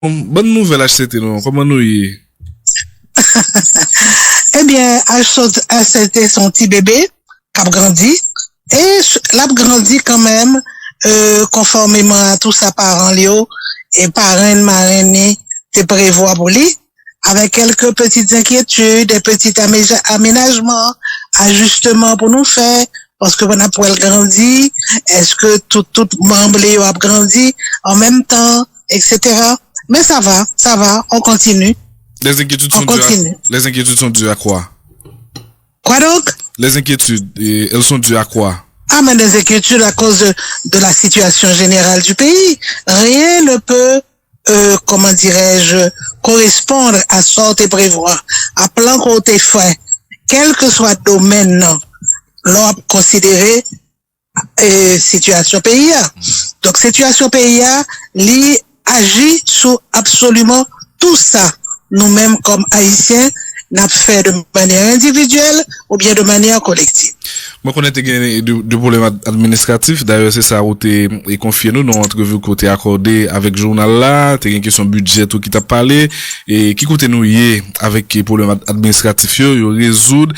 Bonne nouvelle HCT, non? Comment nous y? Eh bien, HCT son petit bébé, qui a grandi, et l'a grandi quand même, conformément à tout ça parents Léo, et parrain marraine, te prévoit pour lui, avec quelques petites inquiétudes, des petits aménagements, ajustements pour nous faire, parce que on a pour elle grandi, est-ce que tout membre Léo a grandi en même temps, etc. Mais ça va, on continue. Les inquiétudes sont dues à quoi? Quoi donc? Les inquiétudes, elles sont dues à quoi? Ah, mais des inquiétudes à cause de la situation générale du pays. Rien ne peut, comment dirais-je, correspondre à sorte et prévoir, à plan qu'on t'ait fait, quel que soit le domaine, l'on a considéré situation pays. Donc, situation pays, li agit sur absolument tout ça. Nous-mêmes, comme Haïtiens, n'a fait de manière individuelle ou bien de manière collective. Moi, on a de problèmes administratifs. D'ailleurs, c'est ça où t'es confié nous dans l'entrevue qu'on t'a accordé avec le journal là. T'as une question budget tout qui t'a parlé. Et qui côté nous y est avec les problèmes administratifs, yo résoudre.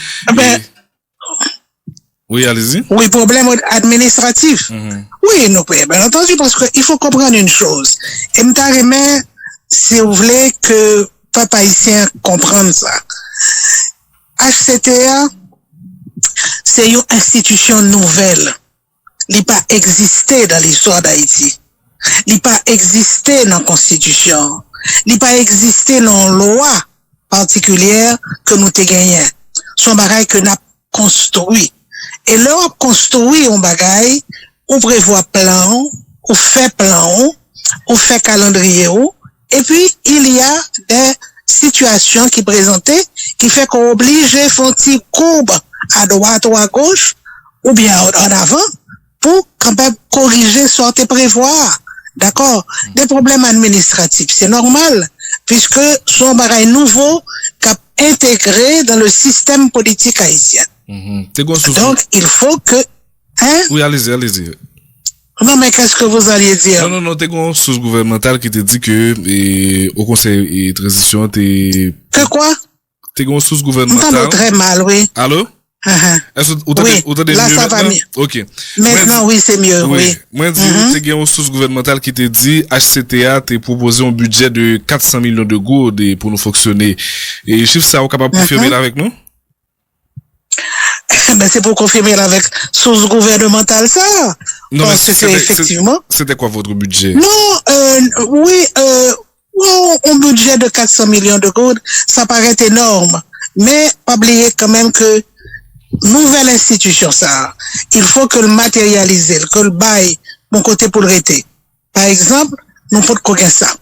Oui, allez-y. Oui, problème administratif. Oui, nous, bien entendu, parce que il faut comprendre une chose. Et m'ta si vous voulez que papa haïtien comprenne ça. HCTA, c'est une institution nouvelle. Il n'a pas existé dans l'histoire d'Haïti. Il n'a pas existé dans la Constitution. Il n'a pas existé dans la loi particulière que nous te gagnons. Son bagage que nous avons construit. Et là, on construit un bagage, on prévoit plan, on fait plan, on fait calendrier, et puis il y a des situations qui présentaient, qui fait qu'on oblige à faire une petite courbe à droite ou à gauche, ou bien en avant, pour quand même corriger, sortir, prévoir. D'accord? Des problèmes administratifs, c'est normal, puisque son bagage nouveau qu'a intégré dans le système politique haïtien. Donc, il faut que, hein? Oui, allez-y. Non, mais qu'est-ce que vous alliez dire? Non, t'es une source gouvernementale qui te dit que, au conseil de transition, Que quoi? T'es une source gouvernementale. M'entends très mal, oui. Allô? Est-ce que oui, là, ça va mieux. Ok. Maintenant, oui, c'est mieux, oui. Moi, t'es une source gouvernementale qui te dit, HCTA t'a proposé un budget de 400 millions de gourdes pour nous fonctionner. Et chiffre ça, vous capable de confirmer là avec nous? Ben, c'est pour confirmer avec source gouvernementale, ça. Non, parce que effectivement. C'était quoi votre budget? Non, oui, un budget de 400 millions de gourdes, ça paraît énorme. Mais, pas oublier quand même que, nouvelle institution, ça, il faut que le matérialiser, que le bail, mon côté pour le rester. Par exemple, nous pouvons connaître ça.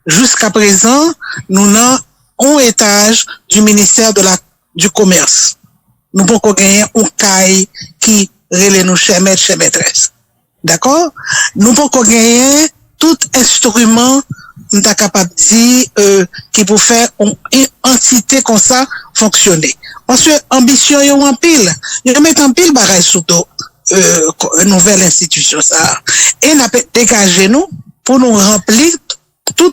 Jusqu'à présent, nous avons un étage du ministère du commerce. Nous pouvons gagner un caille qui relève nous chez maître, chez maîtresse. D'accord? Nous pouvons gagner tout instrument, nous sommes capables de dire, qui peut faire une entité comme ça fonctionner. Parce que ambition, y a en pile. Y a mettre en pile barrage sous une nouvelle institution, ça. Et nous avons dégagé nous pour nous remplir tout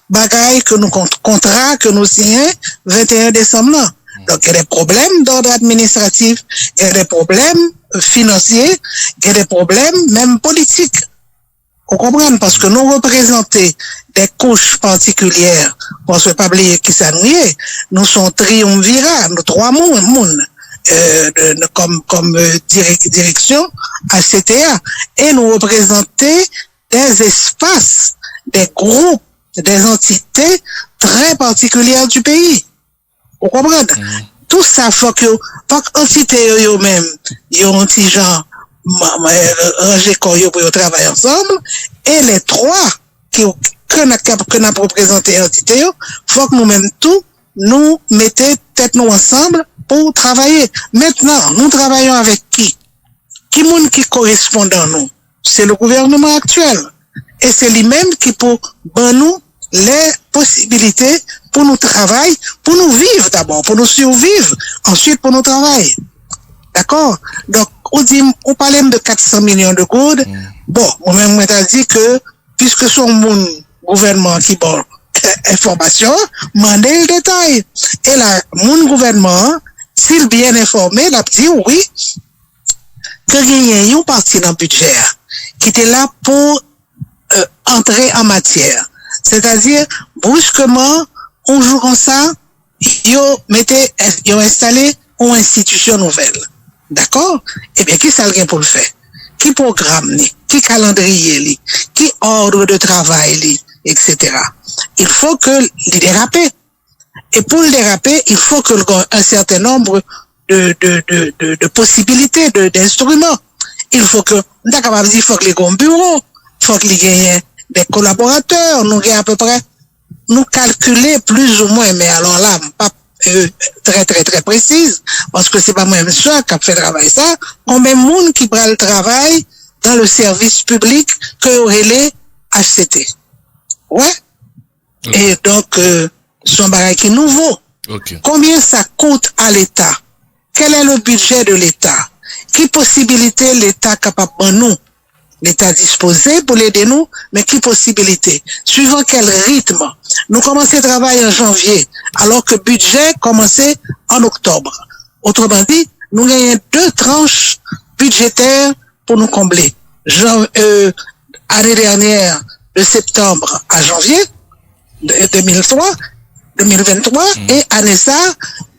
bagaille que nous, contrat que nous signons 21 décembre là. Donc, il y a des problèmes d'ordre administratif, il y a des problèmes financiers, il y a des problèmes même politiques. Vous comprenez? Parce que nous représentons des couches particulières, pour ne pas oublier qui ça nous est. Nous sommes triumvirats, nous trois mondes, comme direction HCTA. Et nous représentons des espaces, des groupes, des entités très particulières du pays. Vous comprenez? Tout ça, faut que entité yo même, yo un petit genre, ranger quoi yo pour travailler ensemble, et les trois que n'a représenté entité yo, faut que nous-mêmes tout, nous mettons tête nous ensemble pour travailler. Maintenant, nous travaillons avec qui? Qui monde qui correspond à nous? C'est le gouvernement actuel. Et c'est lui-même qui peut nous les possibilités pour nous travailler, pour nous vivre d'abord, pour nous survivre, ensuite pour nous travailler. D'accord? Donc, on parle de 400 millions de gourdes. Bon, moi-même, moi, t'as dit que, puisque son mon gouvernement qui bon, information, mandez le détail. Et là, mon gouvernement, s'il bien informé, l'a dit oui, que il y a une partie dans le budget qui était là pour entrer en matière. C'est-à-dire, brusquement, on joue comme ça, ils ont installé une institution nouvelle. D'accord? Eh bien, qui ça le pour le faire? Qui programme, qui calendrier, qui ordre de travail, etc. Il faut que les déraper. Et pour le déraper, il faut que un certain nombre de possibilités, d'instruments. Il faut que, il faut que les grands bureaux, il faut que les gagnent des collaborateurs, nous gagnons à peu près, nous calculer plus ou moins, mais alors là, pas très précise, parce que c'est pas moi-même seul qui a fait travail ça, combien de monde qui prend le travail dans le service public que aurait les HCT. Ouais. Okay. Et donc, son bagage qui est nouveau. Okay. Combien ça coûte à l'État? Quel est le budget de l'État? Qui possibilité l'État capable de nous? L'État disposé pour l'aider nous, mais qui possibilité? Suivant quel rythme? Nous commençons à travailler en janvier, alors que le budget commençait en octobre. Autrement dit, nous gagnons 2 tranches budgétaires pour nous combler. Année dernière, de septembre à janvier 2023, et année ça,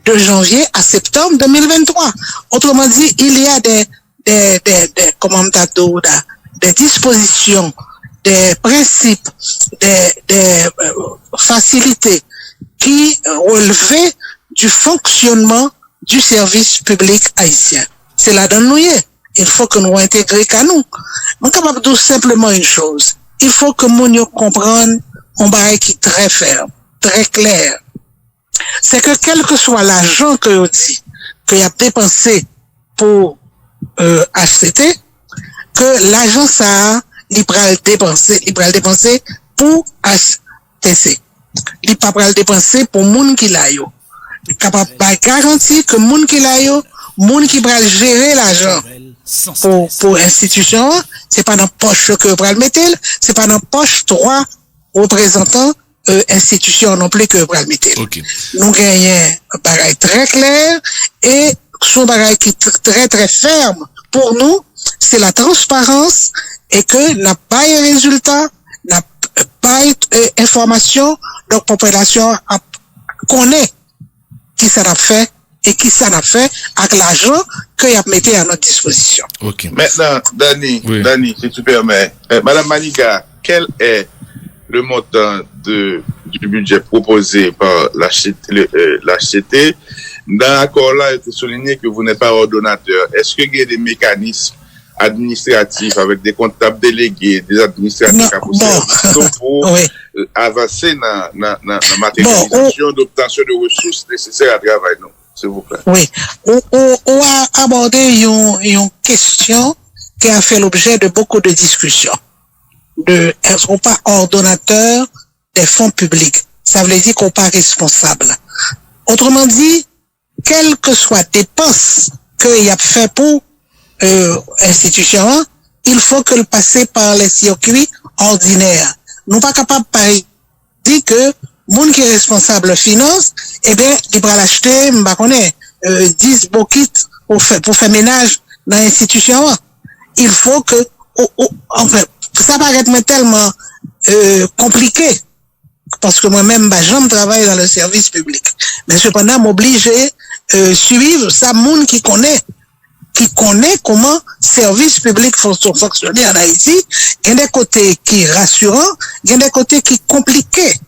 de janvier à septembre 2023. Autrement dit, il y a des dispositions, des principes, des facilités qui relevaient du fonctionnement du service public haïtien. C'est là-dedans nous y est. Il faut que nous intégrions qu'à nous. On est capable de dire simplement une chose. Il faut que nous comprenions un bagage qui est très ferme, très clair. C'est que quel que soit l'argent que vous dit, qu'il y a dépensé pour HCT, que l'argent ça, il va le dépenser pour HTC. Il va pas le dépenser pour moun qui l'a yo. Il est capable de garantir que moun qui l'a yo, moun qui va gérer l'argent pour institution, c'est pas dans poche que va le mettre, c'est pas dans poche 3 représentants institution non plus que va le mettre. Okay. Nous gagnons un bagage très clair et son bagage qui est très ferme pour nous, c'est la transparence et que n'a pas de résultat, n'a pas d'information, donc population connaît qui ça a fait et qui ça a fait avec l'argent qu'il a mis à notre disposition. Okay. Maintenant, Dani, si tu permets, Madame Maniga, quel est le montant du budget proposé par l'HCT? Dans l'accord là, il était souligné que vous n'êtes pas ordonnateur. Est-ce qu'il y a des mécanismes administratifs avec des comptables délégués, des administratifs pour avancer dans la matérialisation d'obtention de ressources nécessaires à travail, non? S'il vous plaît. Oui. On a abordé une question qui a fait l'objet de beaucoup de discussions. Est-ce qu'on pas ordonnateur des fonds publics? Ça veut dire qu'on pas responsable. Autrement dit, quelle que soit dépense qu'il a fait pour institution, il faut que le passer par les circuits ordinaires. Nous pas capables de dire que moun qui est responsable finance, eh bien, il va l'acheter, 10 bokits pour faire ménage dans l'institution. Il faut que, enfin, ça paraît tellement compliqué, parce que moi-même, j'aime travailler dans le service public. Mais cependant, m'oblige suivre ça, moun qui connaît comment service public fonctionner en Haïti. Il y a des côtés qui rassurants, il y a des côtés qui compliquent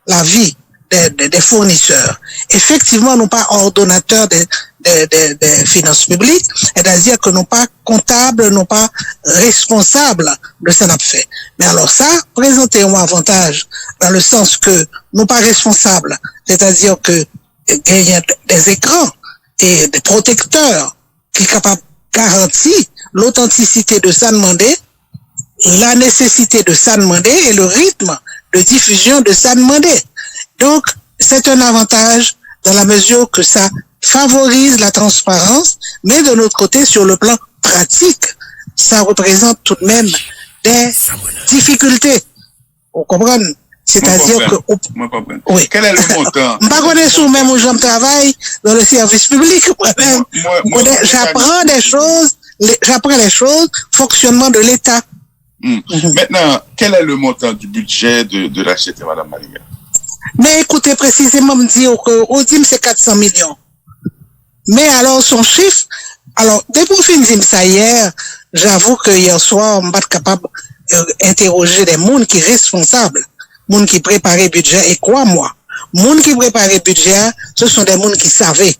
la vie des fournisseurs. Effectivement, nous pas ordonnateurs des finances publiques, c'est-à-dire que nous pas comptables, nous pas responsables de ce qu'on a fait. Mais alors ça, présenter un avantage dans le sens que nous pas responsables, c'est-à-dire que il y a des écrans et des protecteurs qui sont capables de garantir l'authenticité de ça demandé, la nécessité de ça demandé et le rythme de diffusion de ça demandé. Donc, c'est un avantage dans la mesure que ça favorise la transparence, mais de l'autre côté, sur le plan pratique, ça représente tout de même des difficultés. Vous comprenez? C'est-à-dire que... Moi, comprends. Oui. Quel est le montant? Je connais sous même où je travaille dans le service public, moi-même. J'apprends les choses, fonctionnement de l'État. Maintenant, quel est le montant du budget de la CT, Madame Maliga? Mais écoutez, précisément, me dire que dit c'est 400 millions. Mais alors, son chiffre, alors, depuis que je dis ça hier, j'avoue que hier soir, on n'est pas capable d'interroger des gens qui sont responsables, des gens qui préparent le budget, et quoi, moi? Les gens qui préparent le budget, ce sont des gens qui savaient.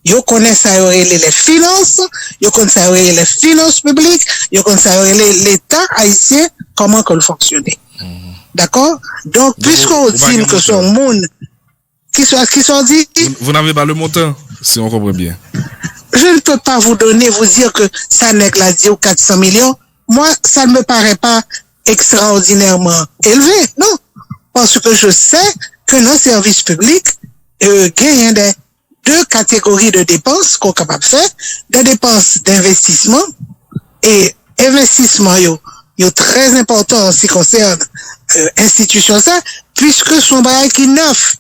Ils connaissent les finances, ils connaissent les finances publiques, ils connaissent l'État haïtien, comment que le fonctionne. D'accord? Donc, puisqu'on dit que son monde, qui sont dit... Vous n'avez pas le montant, si on comprend bien. Je ne peux pas vous dire que ça n'est que la dit 400 millions. Moi, ça ne me paraît pas extraordinairement élevé, non. Parce que je sais que nos services publics gagnent des deux catégories de dépenses qu'on est capable de faire, des dépenses d'investissement et investissement yo très important en ce qui concerne institution ça, puisque son bagage qui neuf.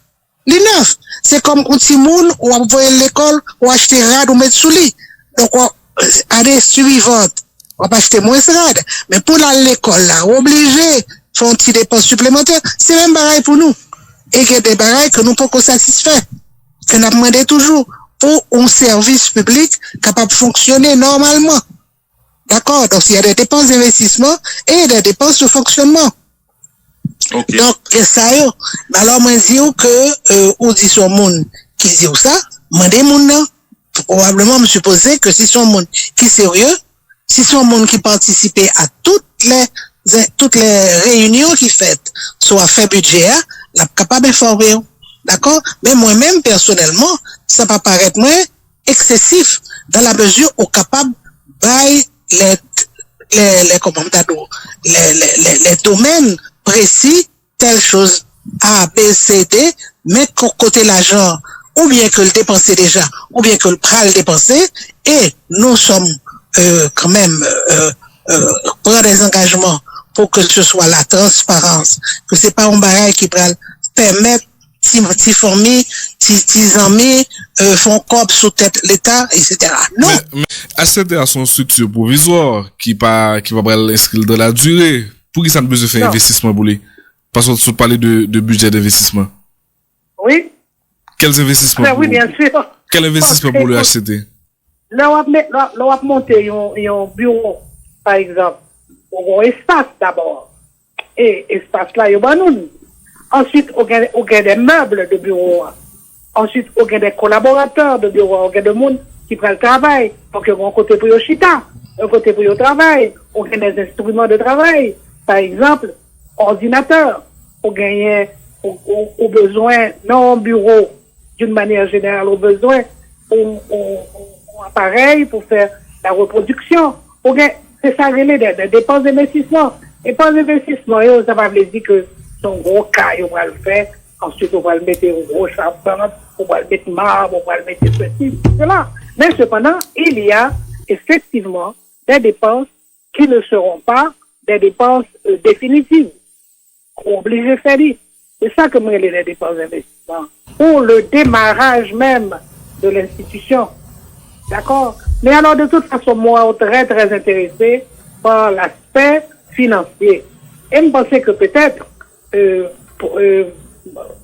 Les neuf, c'est comme quand Timoun ou envoyer l'école ou acheter rad ou mettre sous lit. Donc année suivante, on va acheter moins rad, mais pour l'école là, obligé faire une petite dépense supplémentaire, c'est même pareil pour nous. Et il y a des bagages que nous pouvons satisfaire. Que nous demandons toujours pour un service public capable de fonctionner normalement. D'accord? Donc, il y a des dépenses d'investissement et des dépenses de fonctionnement. Okay. Donc, ça y est. Alors, moi, je dis que, on dit son monde qui dit ça, moi, des monde, probablement me supposer que si son monde qui est sérieux, si son monde qui participe à toutes les réunions qui faites, soit fait budget, la capable d'informer. D'accord? Mais moi-même, personnellement, ça va paraître moins excessif dans la mesure où capable by les domaines précis, telle chose A, B, C, D, mais côté l'argent, ou bien que le dépenser déjà, ou bien que le pral dépenser, et nous sommes, quand même, prendre des engagements pour que ce soit la transparence, que c'est pas un barrage qui va permettre ti famille, ti amis, font corps sous tête l'État, etc. Non. Mais ACT a son structure provisoire qui va l'inscrire dans la durée. Pour qui ça ne besoin faire investissement pour lui? Parce que tu parlais de budget d'investissement. Oui. Quels investissements? Oui, bien sûr. Quel investissement pour le HCT? Là, on va monter un bureau, par exemple. On a un espace d'abord. Et espace là, il y a nous. Ensuite, on a des meubles de bureau. Ensuite, on a des collaborateurs de bureau. On a des gens qui prennent le travail. Donc, on a un côté pour le chita, un côté pour le travail. On a des instruments de travail. Par exemple, ordinateur. On a besoin, non bureau, d'une manière générale, on a besoin d'un appareil pour faire la reproduction. C'est ça, des dépenses d'investissement. Et dépenses d'investissement, ça va vous dire que son gros cas, on va le faire. Ensuite, on va le mettre au gros charpente, on va le mettre marbre, on va le mettre ceci, cela. Mais cependant, il y a effectivement des dépenses qui ne seront pas des dépenses définitives. Obligé de faire. C'est ça que moi, les dépenses d'investissement. Pour le démarrage même de l'institution. D'accord? Mais alors, de toute façon, moi, très, très intéressé par l'aspect financier. Et je pensais que peut-être,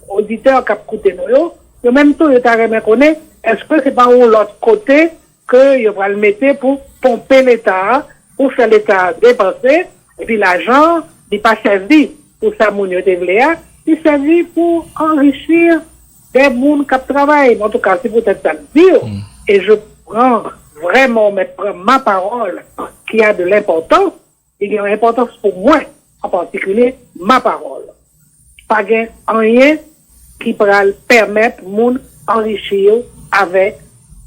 auditeurs qui ont écouté nous, en même temps, ils ont connaître, est-ce que c'est pas l'autre côté que ils vont le mettre pour pomper l'État, pour faire l'État dépenser, et puis l'argent, il n'est pas servi pour ça, il servi pour enrichir des gens qui travaillent. En tout cas, c'est peut-être ça le dire. Et je prends vraiment ma parole qui a de l'importance. Il y a une importance pour moi, en particulier ma parole. Pas rien qui pourra permettre de enrichir avec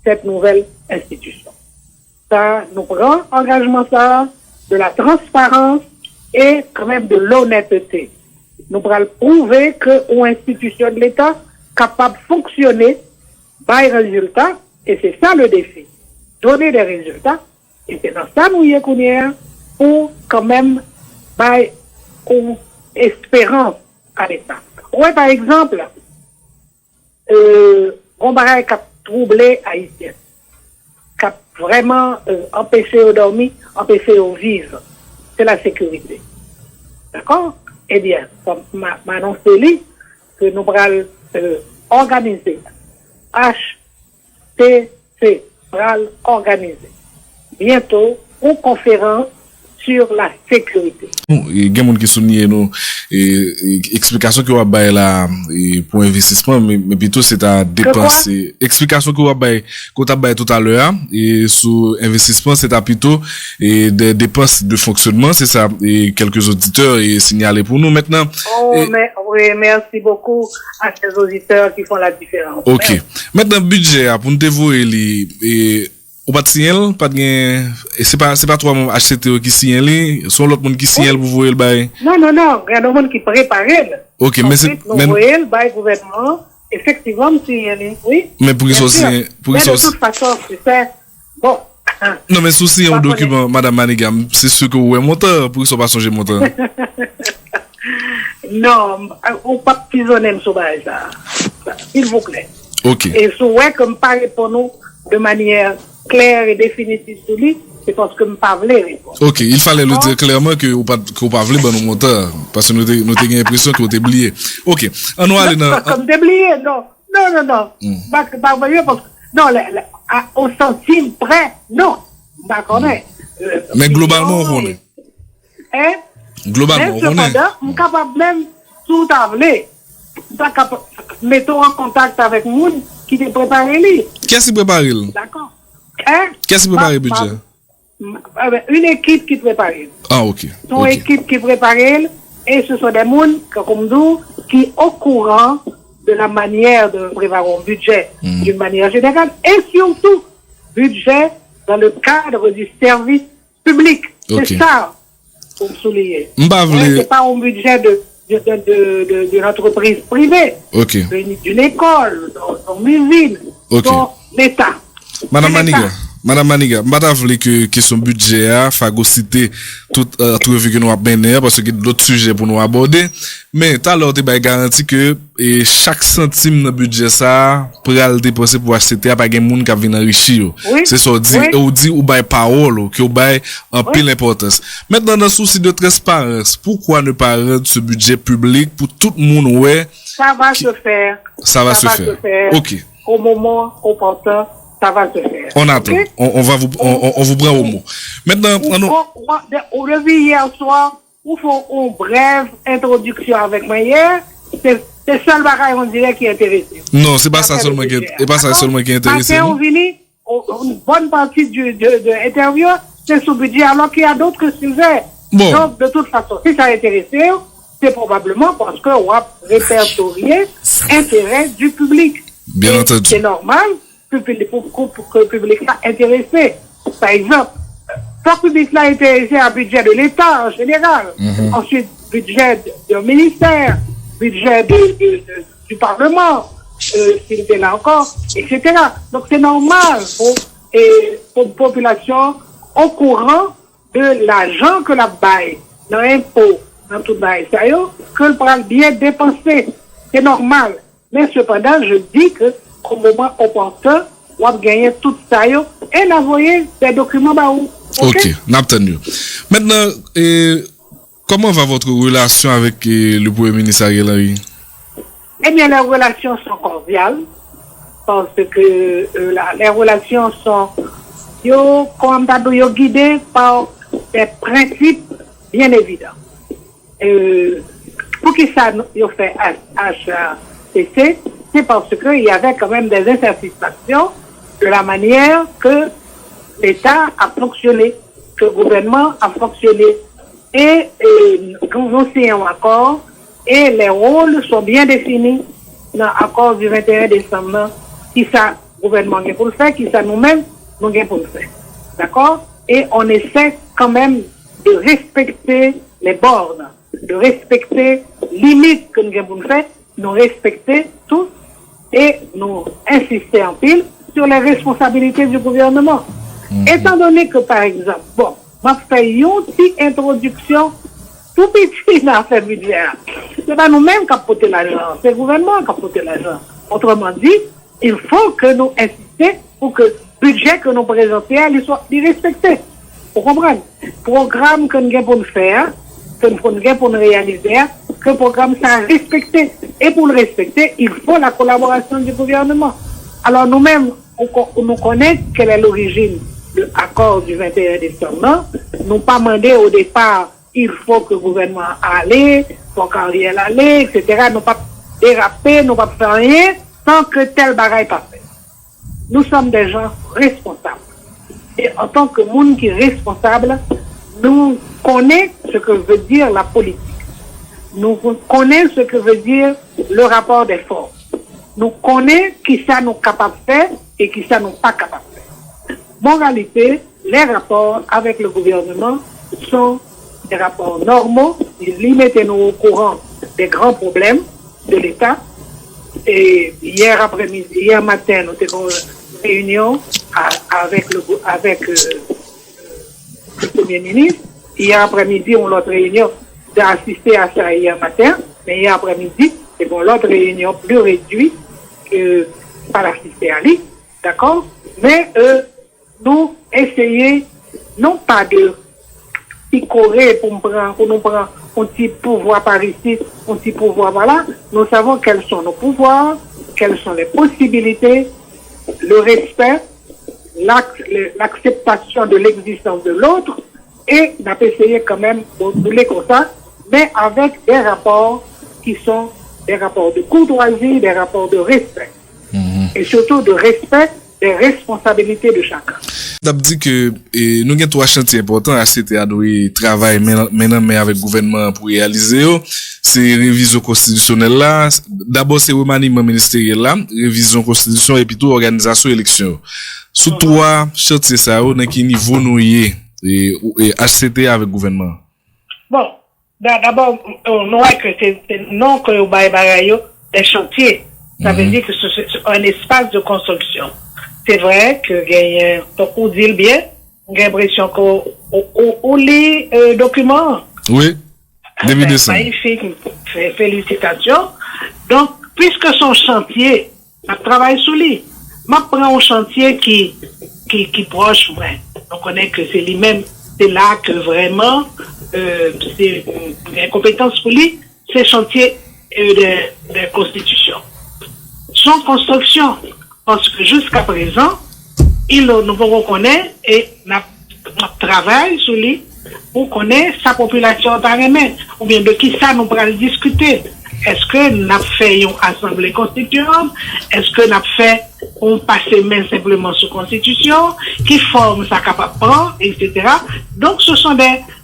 cette nouvelle institution. Ça, nous prenons engagement ça, de la transparence et quand même de l'honnêteté. Nous pourrons prouver qu'une institution de l'État capable de fonctionner par les résultats, et c'est ça le défi. Donner des résultats, et c'est dans ça nous y est pour quand même par une espérance à l'État. Ouais, par exemple, on va troubler Haïtien, qui a vraiment empêché de dormir, empêché de vivre. C'est la sécurité. D'accord? Eh bien, comme m'a annoncé que nous allons organiser HTC organiser bientôt une conférence sur la sécurité. Il y a des gens qui soulignent nous explication que vous avez là pour investissement, mais plutôt c'est à dépenser. Explication que vous avez tout à l'heure et sur investissement, c'est à plutôt des dépenses de fonctionnement, c'est ça. Et quelques auditeurs et signalé pour nous maintenant. Mais oui, merci beaucoup à ces auditeurs qui font la différence. Ok. Merci. Maintenant budget pour nous dévouer ou pas de signal, pas de et c'est pas toi HCT qui signale, sont l'autre monde qui signale pour vous le bail. Non, il y a des gens qui préparent. OK, mais c'est nous voyons le bail gouvernement effectivement signalé. Oui. Mais pour qu'ils soient de toute façon, c'est bon. Non, mais souci un document madame Maniga, c'est sûr que vous êtes monteur pour qu'ils soient pas changer monteur. Non, on pas prisonnier sur bail ça. S'il vous plaît. OK. Et si ouais comme parler pour nous de manière claire et définitive sur lui, c'est parce que je ne pas répondre. Ok, il fallait le dire clairement que vous ne pas voulu nos monteurs, parce que nous avons l'impression que vous êtes oublié. Ok, on va aller dans... Comme oublié, non. Parce que, non, au centime près, non. Mais globalement, on connaît. Hein? Globalement, on connaît. Cependant, je suis capable même tout avler. Mettons en contact avec les gens qui te préparent lui. Qu'est-ce qui prépare? D'accord. Hein? Qu'est-ce qui prépare le budget? Une équipe qui prépare. Ah, ok. Une équipe qui prépare, et ce sont des gens, comme nous, qui sont au courant de la manière de préparer un budget d'une manière générale, et surtout, budget dans le cadre du service public. C'est ça, pour me souligner. C'est pas un budget d'une entreprise privée, d'une école, d'une usine, de l'État. Madame Maniga, madame voulait que son budget a phagocyté tout revue que nous avons mené parce qu'il y a d'autres sujets pour nous aborder. Mais tout à l'heure, tu as garanti que chaque centime de budget ça pour aller dépenser pour acheter à pas de monde qui vient enrichir. C'est ça dit ou bail parole que ou bail en pile importance. Maintenant dans le souci de transparence, pourquoi ne pas rendre ce budget public pour tout le monde ouais? Ça va se faire. Ça va se faire. OK. Au moment opportun. Ça va se faire. On attend. Okay? On vous prend au mot. Maintenant, on le vit hier soir, il faut une brève introduction avec moi hier. C'est seul bagage on dirait qui est intéressé. Non, c'est pas ça seulement qui est intéressé. Parce qu'on finit, une bonne partie de l'interview, c'est sous budget, alors qu'il y a d'autres sujets. Bon. Donc, de toute façon, si ça intéresse, c'est probablement parce qu'on va répertorier l'intérêt du public. Bien entendu. C'est normal. Pour que le public soit intéressé. Par exemple, le public soit intéressé à budget de l'État en général, ensuite budget du ministère, budget du Parlement, s'il était là encore, etc. Donc c'est normal pour une population au courant de l'argent que la baille, dans l'impôt, dans tout bail, que le prend bien dépensé. C'est normal. Mais cependant, je dis que au moment opportun, on va gagner tout ça et envoyer des documents à vous. Ok, n'a entendu. Maintenant, comment va votre relation avec le Premier ministre Ariel Henry? Eh bien, les relations sont cordiales parce que les relations sont guidées par des principes bien évidents. Pour qui ça nous fait HCC, c'est parce qu'il y avait quand même des insatisfactions de la manière que l'État a fonctionné, que le gouvernement a fonctionné. Et nous signons un accord et les rôles sont bien définis dans l'accord du 21 décembre. Qui ça, le gouvernement a pour le faire, qui ça nous-mêmes, nous avons pour le faire. D'accord? Et on essaie quand même de respecter les bornes, de respecter les limites que nous avons pour le faire, nous respecter tous et nous insister en pile sur les responsabilités du gouvernement. Étant donné que, par exemple, je fais une petite introduction Pour petit, dans fait budget. C'est pas nous-mêmes qui avons porté l'argent, c'est le gouvernement qui a porté l'argent. Autrement dit, il faut que nous insistions pour que le budget que nous présentons soit respecté. Vous comprenez? Programme que nous avons pour nous faire, que nous avons pour nous réaliser, que le programme soit respecté. Et pour le respecter, il faut la collaboration du gouvernement. Alors nous-mêmes, nous connaissons quelle est l'origine de l'accord du 21 décembre. Nous pas demandé au départ, il faut que le gouvernement aille, il faut qu'Ariel aille, etc. Nous pas déraper, nous pas faire rien sans que tel bagaille pas fait. Nous sommes des gens responsables. Et en tant que monde qui est responsable, nous connaissons ce que veut dire la politique. Nous connaissons ce que veut dire le rapport des forces. Nous connaissons qui ça nous capable de faire et qui ça nous pas capable de faire. Moralité, les rapports avec le gouvernement sont des rapports normaux. Ils mettent nous au courant des grands problèmes de l'État. Et hier matin, nous avons une réunion avec le Premier ministre. Hier après-midi, on a l'autre réunion d'assister à ça hier matin. Mais hier après-midi, c'est bon, l'autre réunion plus réduite que pas d'assister à lui. D'accord? Mais nous essayons non pas de picorer pour nous prendre un petit pouvoir par ici, un petit pouvoir par là. Nous savons quels sont nos pouvoirs, quelles sont les possibilités, le respect, l'acceptation de l'existence de l'autre, et on a essayé quand même de les comme ça, mais avec des rapports qui sont des rapports de courtoisie, des rapports de respect, et surtout de respect des responsabilités de chacun. T'as dit que nous avons trois chantiers importants à CTA nous travail maintenant mais avec le gouvernement pour réaliser. C'est révision constitutionnelle là, d'abord c'est remaniement ministériel là, révision constitution et puis tout organisation élection. Sous trois chantiers ça dans quel niveau nous y et HCT avec le gouvernement. Bon, d'abord on voit que c'est non que au bail des chantiers. Ça veut dire que c'est un espace de construction. C'est vrai que gagne on dit bien, j'ai l'impression qu'on lit documents. Oui. Début décembre. Magnifique, félicitations. Donc puisque son chantier, on travaille sous lui. Moi prends un chantier qui proche moi. On connaît que c'est lui-même, c'est là que vraiment c'est une compétence pour lui, c'est chantier de constitution. Son construction, parce que jusqu'à présent, nous reconnaître et nous travaillons sur lui pour connaître sa population par elle-même, ou bien de qui ça nous pourrons discuter. Est-ce que nous avons fait une assemblée constituante? Est-ce que nous avons fait un passé main simplement sur constitution? Qui forme sa capable prendre, etc. Donc, ce sont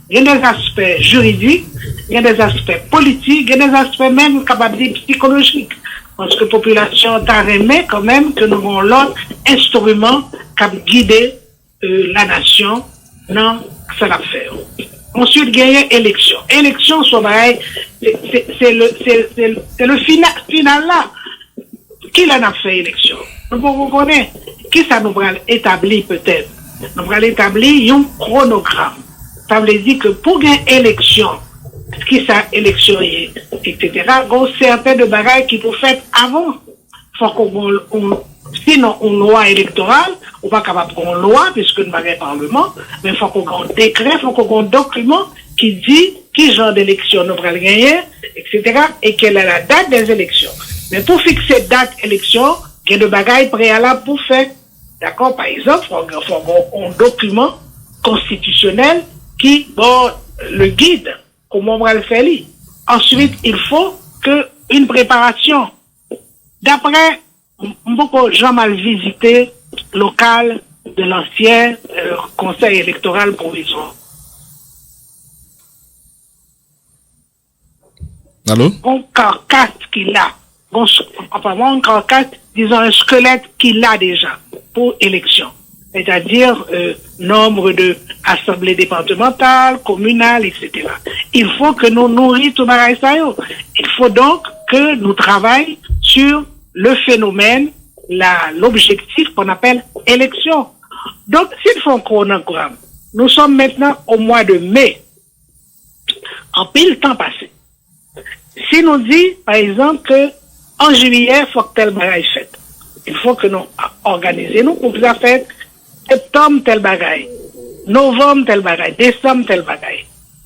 il y a des aspects juridiques, il y a des aspects politiques, il y a des aspects même capables de psychologiques. Parce que la population t'a remis quand même que nous avons l'autre instrument qui a guidé la nation dans cette affaire. Ensuite, il y a élection. Élection, c'est le final là. Qui l'a fait élection? Nous pouvons connaître. Qui ça nous va établir peut-être? Nous allons établir un chronogramme. Ça veut dire que pour une élection, qui ça élection est, etc., il y a certaines de bagailles qui peuvent faire avant. Faut qu'on sinon, une loi électorale, on pas capable de une loi, puisque nous n'avons pas un parlement, mais il faut qu'on ait un décret, il faut qu'on ait un document qui dit qui genre d'élection nous allons gagner, etc., et quelle est la date des élections. Mais pour fixer date élection, il y a des bagailles préalables pour faire. D'accord? Par exemple, il faut un document constitutionnel qui, le guide, comment on va le faire. Ensuite, il faut une préparation. D'après, beaucoup de gens mal visité local de l'ancien conseil électoral provisoire. Allô? Un carcasse qu'il a. Un carcasse, disons un squelette qu'il a déjà pour élection. C'est-à-dire nombre de assemblées départementales, communales, etc. Il faut que nous nourrissions tout ça. Il faut donc que nous travaillions sur le phénomène, l'objectif qu'on appelle élection. Donc, s'il faut un chronogramme, nous sommes maintenant au mois de mai. en pile temps passé. Si nous dit, par exemple, que en juillet, il faut que tel bagaille fait. Il faut que nous organisions pour que ça fait septembre tel bagaille, novembre tel bagaille, décembre tel bagaille.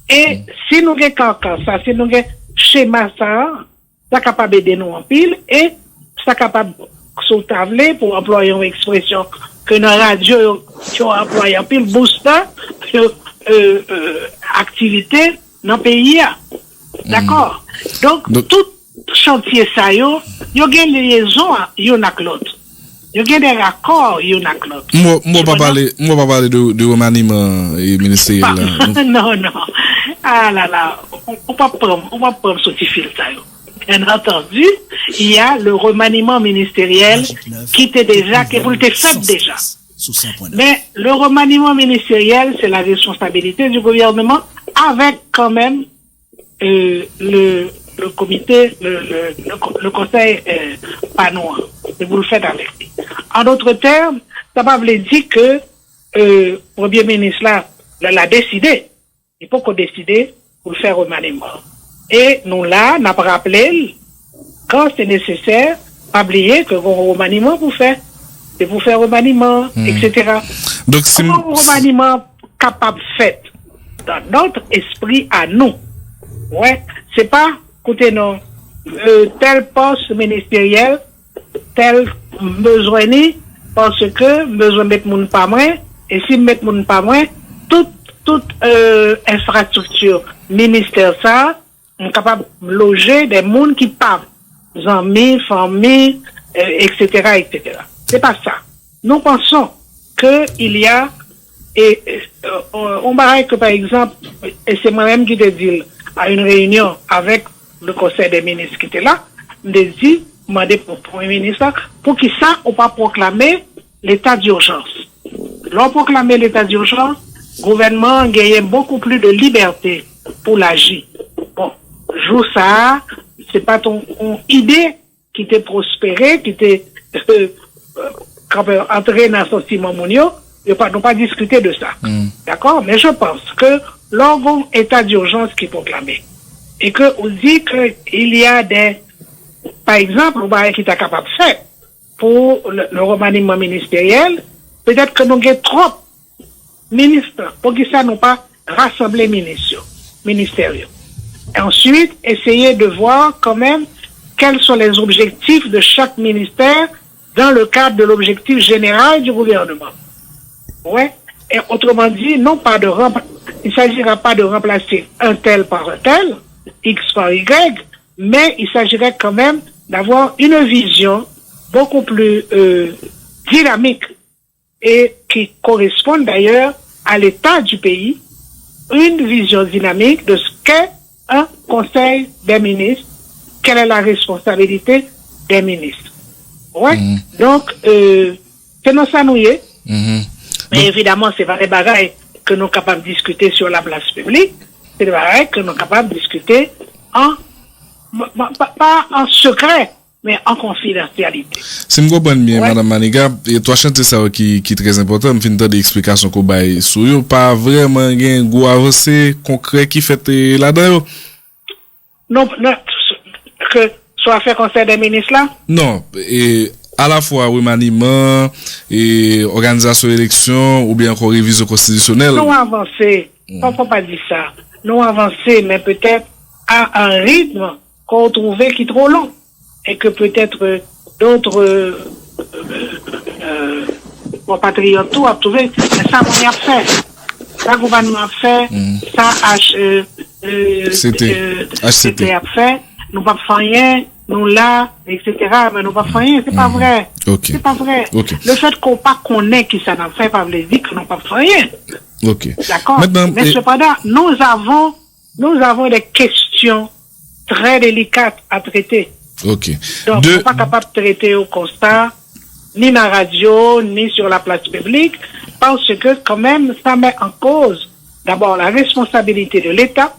Et si nous avons ça, si nous avons schéma ça capable d'aider nous en pile et ça capable sous table pour employer une expression que dans la radio qui ont employé en pile booster activité dans le pays. D'accord? Donc, tout chantier ça, yo a une liaison yon avec l'autre. Yo a des raccords yon avec l'autre. Moi pas parler de remaniement ministériel. Non. Ah là, on va prendre ce petit fil ça, yo. Bien entendu, il y a le remaniement ministériel qui était déjà, que vous l'avez fait déjà. Mais le remaniement ministériel, c'est la responsabilité du gouvernement avec quand même le comité, le conseil panois. Et vous le faites avec lui. En d'autres termes, ça va vous dire que le Premier ministre là l'a décidé. Il faut qu'on décide pour le faire remaniement. Et nous là, n'a pas rappelé, quand c'est nécessaire, pas oublier que vos remaniements vous faire. C'est pour faire remaniement, etc. Donc, comment un remaniement capable fait dans notre esprit à nous? Ouais, c'est pas, écoutez, non, tel poste ministériel, tel besoin ni, parce que besoin de mettre mon pas moins, et si mettre mon pas moins, toute infrastructure ministère ça, on est capable de loger des monde qui parlent, amis, famille, etc., etc. C'est pas ça. Nous pensons que il y a, on paraît que par exemple, et c'est moi-même qui te dis, à une réunion avec le conseil des ministres qui était là, me dit, demander pour le premier ministre, pour qui ça, on va proclamer l'état d'urgence. Lorsqu'on proclamer l'état d'urgence, le gouvernement gagne beaucoup plus de liberté pour l'agir. Bon, joue ça, c'est pas ton idée qui t'est prospérée, qui t'est entré dans son ciment mounio, ils n'ont pas discuté de ça. D'accord? Mais je pense que l'organe état d'urgence qui est proclamé, et que on dit qu'il y a des, par exemple, on qui est capable de faire pour le remaniement ministériel, peut-être que nous avons trop ministres, pour que ça n'ont pas rassemblé ministériaux. Ensuite, essayer de voir quand même quels sont les objectifs de chaque ministère dans le cadre de l'objectif général du gouvernement. Ouais. Et autrement dit, non pas il ne s'agira pas de remplacer un tel par un tel, X par Y, mais il s'agirait quand même d'avoir une vision beaucoup plus dynamique et qui correspond d'ailleurs à l'état du pays, une vision dynamique de ce qu'est un conseil des ministres, quelle est la responsabilité des ministres. Ouais. Donc, c'est non ça nous y est. Mais évidemment, c'est pas des bagailles que nous sommes capables de discuter sur la place publique, c'est des bagailles que nous sommes capables de discuter pas en secret, mais en confidentialité. Si je comprends bien, Madame Maniga, et toi, chanter ça qui est très important, je finis d'explication qu'on baille sur eux, pas vraiment un goût avancé concret qui fait là-dedans. Non, que soit fait conseil des ministres là? Non, et à la fois remaniement et organisation d'élection ou bien encore révision constitutionnelle. Nous avancer, on ne peut pas dire ça. Nous avancer, mais peut-être à un rythme qu'on trouvait qui est trop long et que peut-être d'autres compatriotes ont trouvé, mais ça on y a fait. Ça gouvernement a fait, ça HCT a fait, nous pas fait rien. Nous là, etc., mais nous pas fait rien, c'est pas vrai. Okay. C'est pas vrai. Okay. Le fait qu'on pas connaît qui ça n'a fait, pas veut dire que nous pas fait rien. Ok. D'accord. Mais cependant, nous avons des questions très délicates à traiter. Ok. Donc, nous sommes pas capables de traiter au constat, ni dans la radio, ni sur la place publique, parce que quand même, ça met en cause, d'abord, la responsabilité de l'État,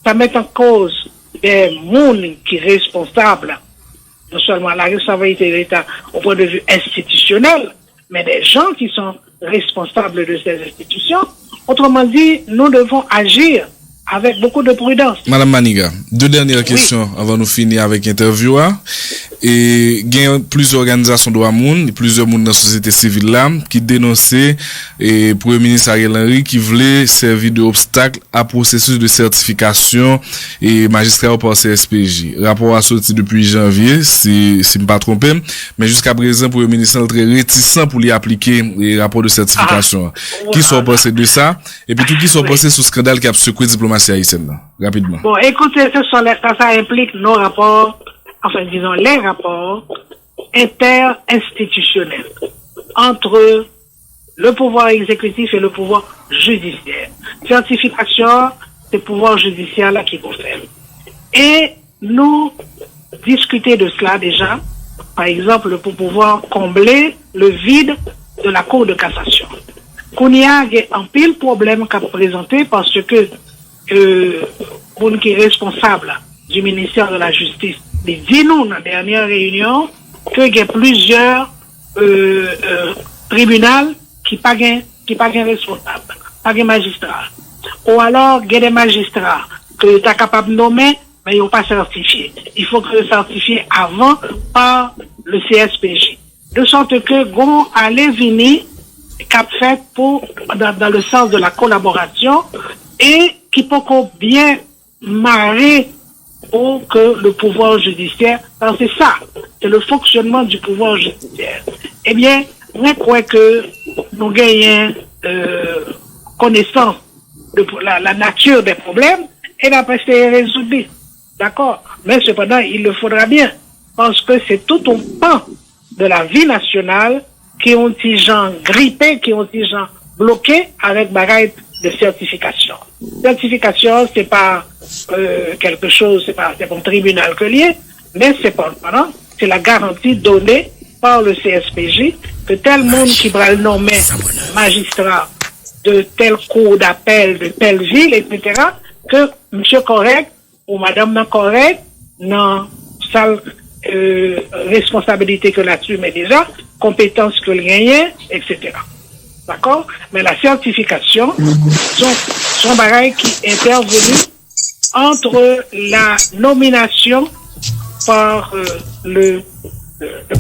ça met en cause des mondes qui sont responsables, non seulement la responsabilité de l'État au point de vue institutionnel, mais des gens qui sont responsables de ces institutions. Autrement dit, nous devons agir avec beaucoup de prudence. Madame Maniga, deux dernières questions avant de finir avec l'interview. Et il y a plusieurs organisations de monde, plusieurs monde dans la société civile là, qui dénonçaient et Premier ministre Ariel Henry qui voulait servir d'obstacle à processus de certification et magistrat par CSPJ. Rapport a sorti depuis janvier, si je ne me pas trompé, mais jusqu'à présent, Premier ministre est très réticent pour lui appliquer les rapports de certification. Qui sont passés de ça? Et puis tout qui sont passés sur le scandale qui a secoué la diplomatie haïtienne, rapidement. Bon, écoutez, ça implique nos rapports, enfin, disons, les rapports interinstitutionnels entre le pouvoir exécutif et le pouvoir judiciaire. Certification, c'est le pouvoir judiciaire là qui concerne. Et nous discuter de cela déjà, par exemple, pour pouvoir combler le vide de la Cour de cassation. Qu'on y a un pile problème qu'a présenté parce que on qui est responsable du ministère de la Justice, il dit nous dans la dernière réunion que il y a plusieurs tribunaux qui pas responsable, pas gain magistrat. Ou alors il y a des magistrats que tu es capable de nommer mais ils n'ont pas certifié. Il faut que le certifier avant par le CSPJ. De sorte que gon aller venir cap fait pour dans le sens de la collaboration et qui peut bien marrer pour que le pouvoir judiciaire, alors c'est ça, c'est le fonctionnement du pouvoir judiciaire. Eh bien, je crois que nous gagnons connaissance de la nature des problèmes et d'après c'est résolu. D'accord? Mais cependant, il le faudra bien parce que c'est tout un pan de la vie nationale qui ont des gens grippés, qui ont des gens bloqués avec bagaille de certification. Certification, c'est pas quelque chose, c'est pas un tribunal que lié, mais c'est pas c'est la garantie donnée par le CSPJ que tel monde qui va le nommer magistrat de tel cour d'appel, de telle ville, etc., que monsieur correct ou madame non correct, non, ça responsabilité que là-dessus, mais déjà, compétences que le gagne, etc. D'accord? Mais la certification sont bagailles qui intervenus entre la nomination par le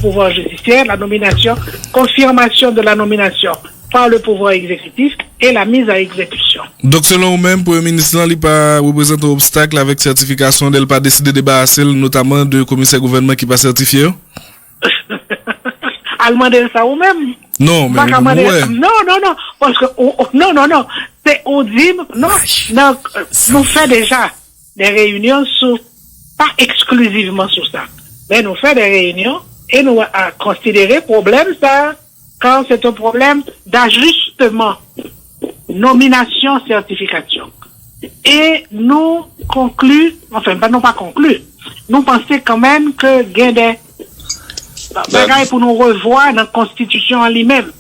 pouvoir judiciaire, la nomination, confirmation de la nomination par le pouvoir exécutif et la mise à exécution. Donc selon vous-même, Premier ministre, il pas représente un obstacle avec certification, d'elle pas décidé de débarrasser notamment de commissaire gouvernement qui pas certifié? Allemand ça ou même? Non, mais ouais. Non, parce que non, c'est on dit non, nous fait déjà des réunions sur pas exclusivement sur ça, mais nous fait des réunions et nous a considéré problème ça quand c'est un problème d'ajustement, nomination, certification. Et nous conclut, enfin pas conclu, nous pensons quand même que il y a des bagailles pour nous revoir dans la Constitution en lui-même.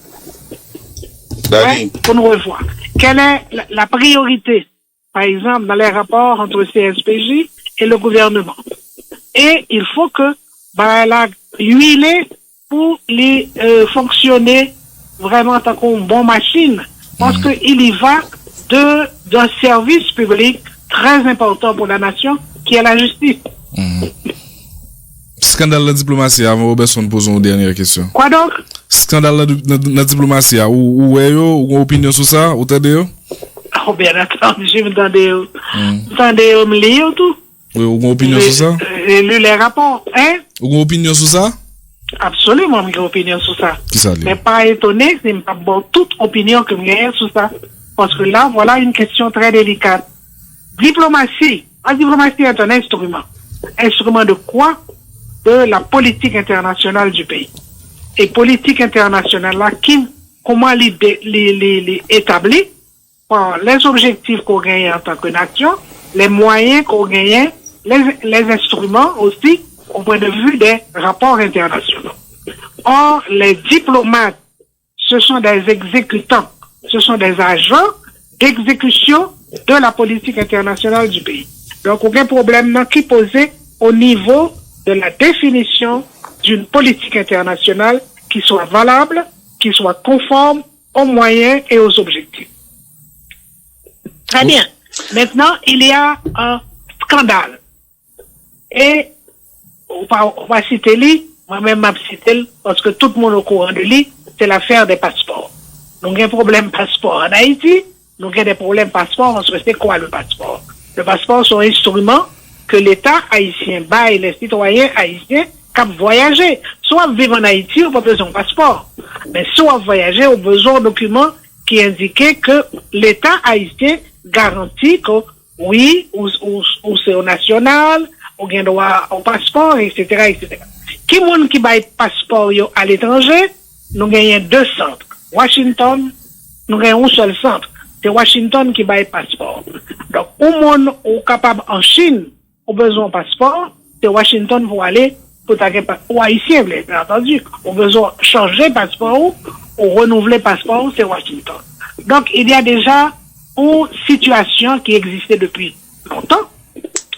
Ouais, pour nous revoir. Quelle est la priorité, par exemple, dans les rapports entre le CSPJ et le gouvernement? Et il faut que la huiler pour les fonctionner vraiment en tant qu'une bonne machine, parce qu'il y va d'un service public très important pour la nation, qui est la justice. Scandale de la diplomatie, avant Robertson pose une dernière question. Quoi donc? Scandale de la diplomatie, ou une opinion sur ça, ou t'as dit? Oh, bien entendu, je m'entendais me lire tout. Oui, ou une opinion sur ça? J'ai lu les rapports, hein? Ou une opinion sur ça? Absolument, j'ai une opinion sur ça. Qui ça mais pas étonné, c'est pas bon toute opinion que j'ai sur ça. Parce que là, voilà une question très délicate. Diplomatie. La diplomatie est un instrument. Instrument de quoi? De la politique internationale du pays. Et politique internationale là, comment les établit par les objectifs qu'on gagne en tant que nation, les moyens qu'on gagne, les instruments aussi, au point de vue des rapports internationaux. Or, les diplomates, ce sont des exécutants, ce sont des agents d'exécution de la politique internationale du pays. Donc, aucun problème qui posé au niveau de la définition d'une politique internationale qui soit valable, qui soit conforme aux moyens et aux objectifs. Très bien. Maintenant, il y a un scandale. Et, on va citer lui, moi-même m'a cité parce que tout le monde au courant de lui, c'est l'affaire des passeports. Donc, il y a un problème passeport en Haïti, donc il y a des problèmes passeport parce que c'est quoi le passeport? Le passeport, c'est un instrument que l'État haïtien baille les citoyens haïtiens qui voyager. Soit vivre en Haïti, on n'a pas besoin de passeport. Mais soit voyager, on a besoin de documents qui indiquaient que l'État haïtien garantit que oui, ou c'est au national, ou bien droit au passeport, etc., etc. Qui moun qui baille passeport yo à l'étranger, nous gagnons 2 centres. Washington, nous gagnons un seul centre. C'est Washington qui baille passeport. Donc, au monde ou capable en Chine, au besoin de passeport, c'est Washington pour aller, pour taguer ou haïtien, bien entendu. Au besoin de changer passeport ou renouveler passeport, c'est Washington. Donc, il y a déjà une situation qui existait depuis longtemps,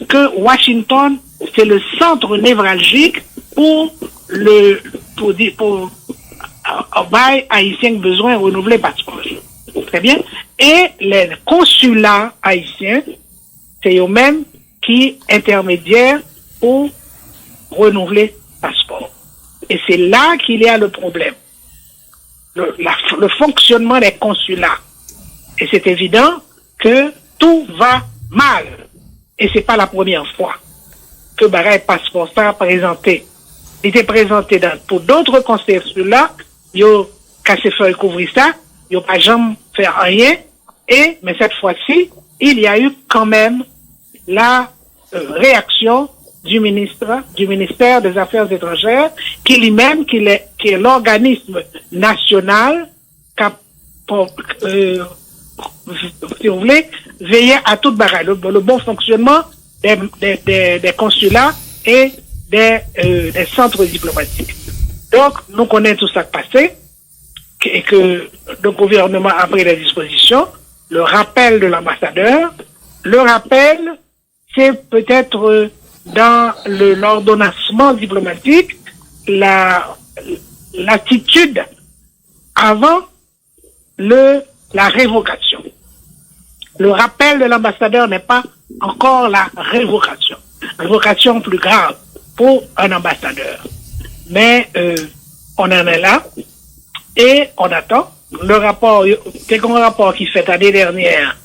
que Washington, c'est le centre névralgique pour bail haïtien besoin de renouveler passeport. Très bien. Et les consulats haïtiens, c'est eux-mêmes qui intermédiaires pour renouveler passeport. Et c'est là qu'il y a le problème. Le fonctionnement des consulats. Et c'est évident que tout va mal. Et c'est pas la première fois que Baraye Passeport ça présenté. Il était présenté pour d'autres consulats, yo cassé feuille couvrir ça, yo pas jamais fait rien. Mais cette fois-ci, il y a eu quand même la réaction du ministère des Affaires étrangères, qui lui-même, qui est l'organisme national, si vous voulez, veiller à toute bagaille, le bon fonctionnement des consulats et des centres diplomatiques. Donc, nous connaissons tout ça qui passé, et que le gouvernement a pris les dispositions, le rappel de l'ambassadeur. Le rappel, c'est peut-être dans l'ordonnancement diplomatique, l'attitude avant la révocation. Le rappel de l'ambassadeur n'est pas encore la révocation. Révocation plus grave pour un ambassadeur. Mais on en est là et on attend. Le rapport, c'est un rapport qui fait l'année dernière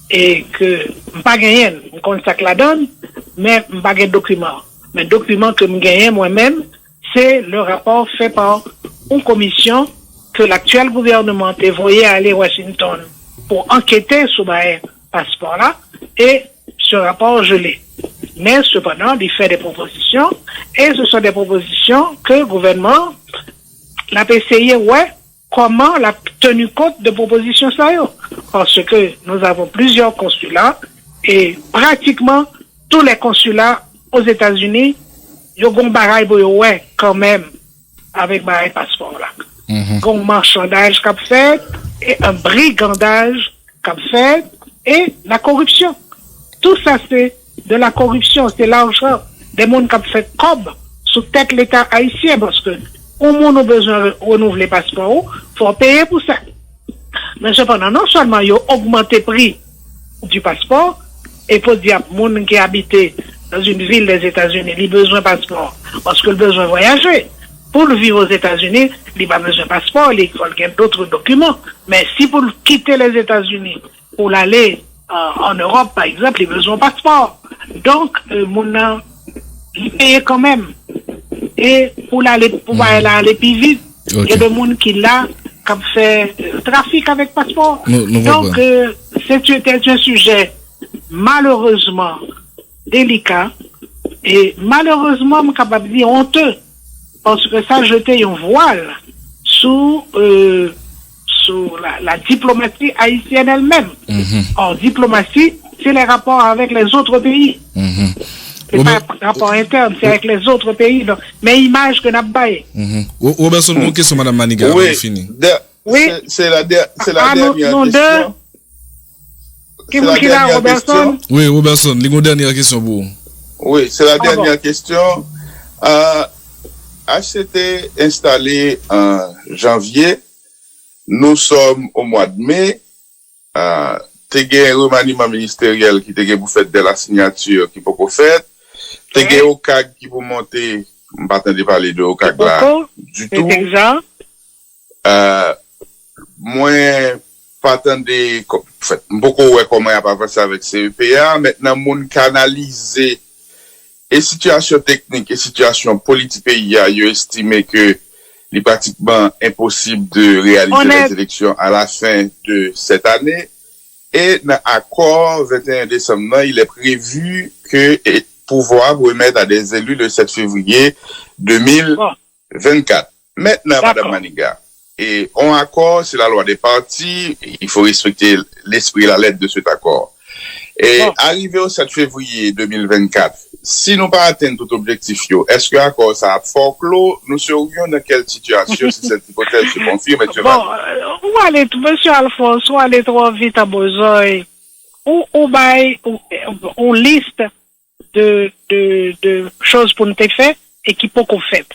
et que pas gagné, on compte ça que la donne, mais pas gagné document. Mais le document que je gagne moi-même, c'est le rapport fait par une commission que l'actuel gouvernement a envoyé à aller à Washington pour enquêter sur ce passeport-là, et ce rapport, je l'ai. Mais cependant, il fait des propositions, et ce sont des propositions que le gouvernement l'a essayé, comment l'a tenu compte de propositions ça, parce que nous avons plusieurs consulats, et pratiquement tous les consulats aux États-Unis, ils ont quand même avec ce passeport-là. Un marchandage qu'a fait, et un brigandage qu'a fait, et la corruption. Tout ça, c'est de la corruption, c'est l'argent des gens qui ont fait comme sous tête l'État haïtien, parce que au monde a besoin de renouveler le passeport, il faut payer pour ça. Mais cependant, non seulement ils ont augmenté le prix du passeport, et pour dire aux gens qui habitent dans une ville des États-Unis, ils ont besoin de passeport, parce que le besoin de voyager. Pour le vivre aux États-Unis, il n'a pas besoin de passeport, il faut d'autres documents. Mais si pour quitter les États-Unis, pour aller en Europe, par exemple, il a besoin de passeport. Donc, il paye quand même. Et pour aller plus vite, il y a des gens qui là, qui fait trafic avec passeport. Donc, c'est un sujet malheureusement délicat et malheureusement, je suis capable de dire honteux. Parce que ça jetait un voile sous la diplomatie haïtienne elle-même. Or, diplomatie, c'est les rapports avec les autres pays. C'est pas un rapport interne, c'est avec les autres pays. Donc, mais image que n'a pas. Robertson, une question, Madame Maniga, oui, fini. Oui, c'est la dernière question. Qui vous là, Robertson? Oui, Robertson, une dernière question pour vous. Oui, c'est la dernière question. HCT installé en janvier, nous sommes au mois de mai, te gen remaniement ministériel qui te gen pour faire de la signature qui peut qu'on fait. Te gen OCAG qui pour monter, on pas attendre parler de OCAG là du tout. Exact. Moi pas attendre fait beaucoup ouais comment y a pas fait ça avec CEPA, maintenant moun canaliser et situation technique et situation politique pays a estimé que il est pratiquement impossible de réaliser les élections à la fin de cette année. Et dans l'accord 21 décembre, il est prévu que pouvoir remettre à des élus le 7 février 2024. Maintenant, Madame Maniga, et on accord, c'est la loi des partis, il faut respecter l'esprit et la lettre de cet accord. Et arrivé au 7 février 2024, si nous pas atteindre tout objectif, est-ce que l'accord ça a fort clos, nous serions dans quelle situation si cette hypothèse se confirme? Où aller, monsieur Alphonse, où aller trop vite à besoin, on liste de choses pour nous faire et qui peut qu'on fait.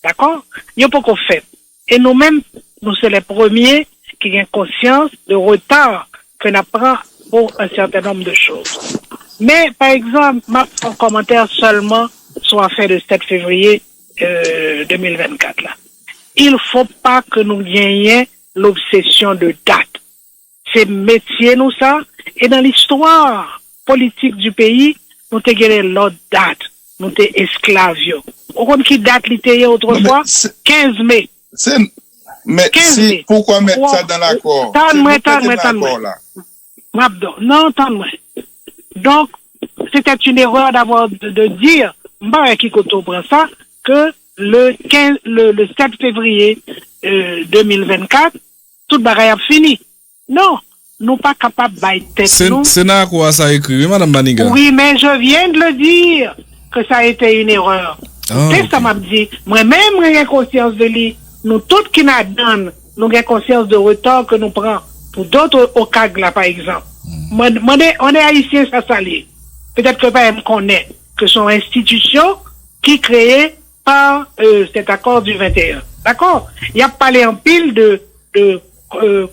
D'accord? Il peut qu'on fait. Et nous-mêmes, nous sommes les premiers qui ont conscience de retard que nous prenons pour un certain nombre de choses. Mais, par exemple, un commentaire seulement sur l'affaire de 7 février 2024 là. Il faut pas que nous gagnions l'obsession de date. C'est métier nous ça. Et dans l'histoire politique du pays, nous avons gagné l'autre date. Nous sommes esclaves. Au compte qui date l'était autrefois? 15 mai. Mais si, pourquoi mettre ça dans l'accord? Non, attends-moi. Donc, c'était une erreur d'avoir de dire, qui prend ça, que le 7 février 2024, tout bagaille a fini. Non, nous pas capables de tête nous. C'est là quoi ça écrit, Madame Maniga? Oui, mais je viens de le dire que ça a été une erreur. Qu'est-ce que ça m'a dit? Moi-même, j'ai conscience de lui. Nous, tous qui nous donnent, nous avons conscience de retard que nous prenons. Pour d'autres au CAG, là, par exemple. On est haïtiens, ça s'allie. Peut-être que pas qu'on est, que sont institutions qui créées par cet accord du 21. D'accord? Il y a parlé en pile de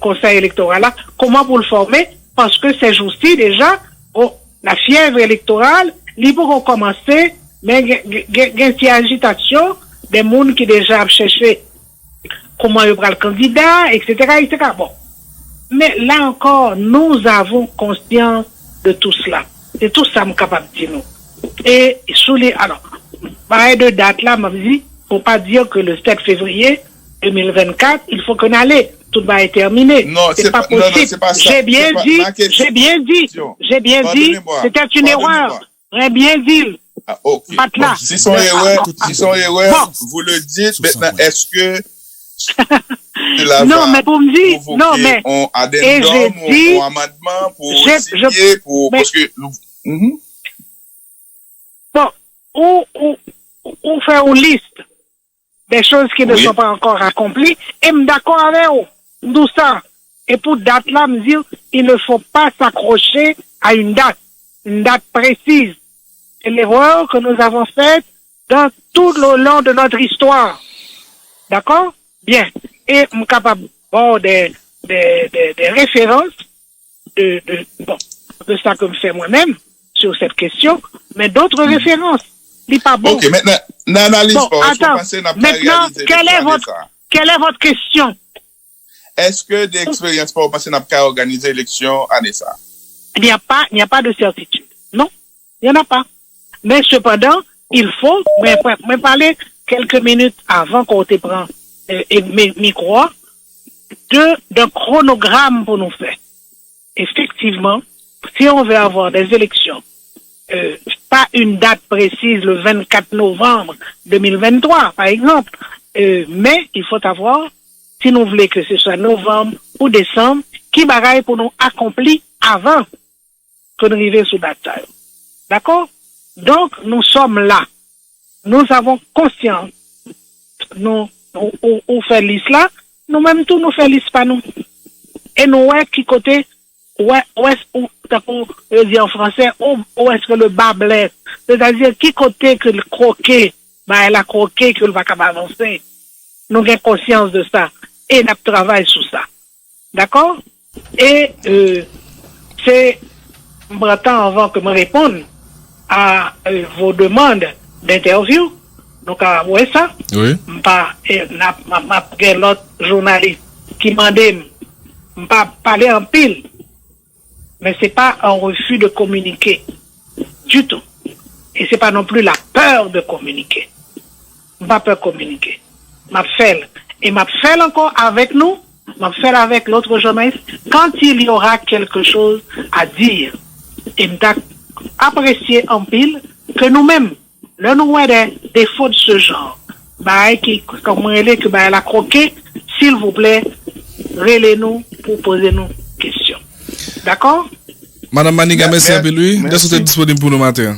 conseil électoral là. Comment pour le former? Parce que ces jours-ci déjà, la fièvre électorale, ils pourront commencer, mais il y a une agitation des gens qui déjà cherché comment il prend le candidat, etc., etc. Bon. Mais là encore, nous avons conscience de tout cela. Et tout ça, nous sommes capables de dire nous. Et sous les, alors, pareil de date là, m'a dit, faut pas dire que le 7 février 2024, il faut qu'on aille. Tout va être terminé. Non, c'est pas possible. Non, c'est pas ça. J'ai bien dit, c'était une erreur. J'ai bien dit. Ah, ok. Bon, si son erreur, vous le dites, maintenant, est-ce que non, mais pour me dire, non, mais, on addendum, on amendement pour signer, pour, parce que, bon, on fait une liste des choses qui ne sont pas encore accomplies, et me d'accord avec vous, tout ça. Et pour date là, me dire, il ne faut pas s'accrocher à une date précise. C'est l'erreur que nous avons faite dans tout le long de notre histoire. D'accord? Bien. Et je suis capable des références de ça que je fais moi-même sur cette question, mais d'autres références. C'est pas bon. Ok, maintenant, l'analyse maintenant, quelle est votre question? Est-ce que des expériences pour passer n'a pas organiser l'élection à ça? Il n'y a pas de certitude. Non, il n'y en a pas. Mais cependant, il faut, me parler quelques minutes avant qu'on te prend micro, d'un chronogramme pour nous faire. Effectivement, si on veut avoir des élections, pas une date précise, le 24 novembre 2023, par exemple, mais il faut avoir, si nous voulons que ce soit novembre ou décembre, qui bagaille pour nous accomplir avant que nous arrivions sous date. D'accord? Donc, nous sommes là. Nous avons conscience. Nous fait l'islam, nous-mêmes tout nous fait l'islam pas nous. Et nous, qui côté, où est-ce dire en français, où est-ce que le bas blesse? C'est-à-dire, qui côté que le croquet, elle a croqué que le va avancer. Nous avons conscience de ça. Et nous travaillons sur ça. D'accord? Et, c'est temps avant que me réponde à vos demandes d'interview. Donc, ouais, ça. Oui. Pas, l'autre journaliste qui m'a demandé, pas parler en pile. Mais c'est pas un refus de communiquer. Du tout. Et c'est pas non plus la peur de communiquer. Pas peur de communiquer. M'a fait. Et m'a fait encore avec nous. M'a fait avec l'autre journaliste. Quand il y aura quelque chose à dire. Et m'a apprécié en pile que nous-mêmes, là nous avons des défauts de ce genre. Bah, qui, comme relais que bah, la croquer, s'il vous plaît, relais-nous pour poser nous questions. D'accord? Madame Maniga, merci à lui. Est-ce que vous êtes disponible pour le matin?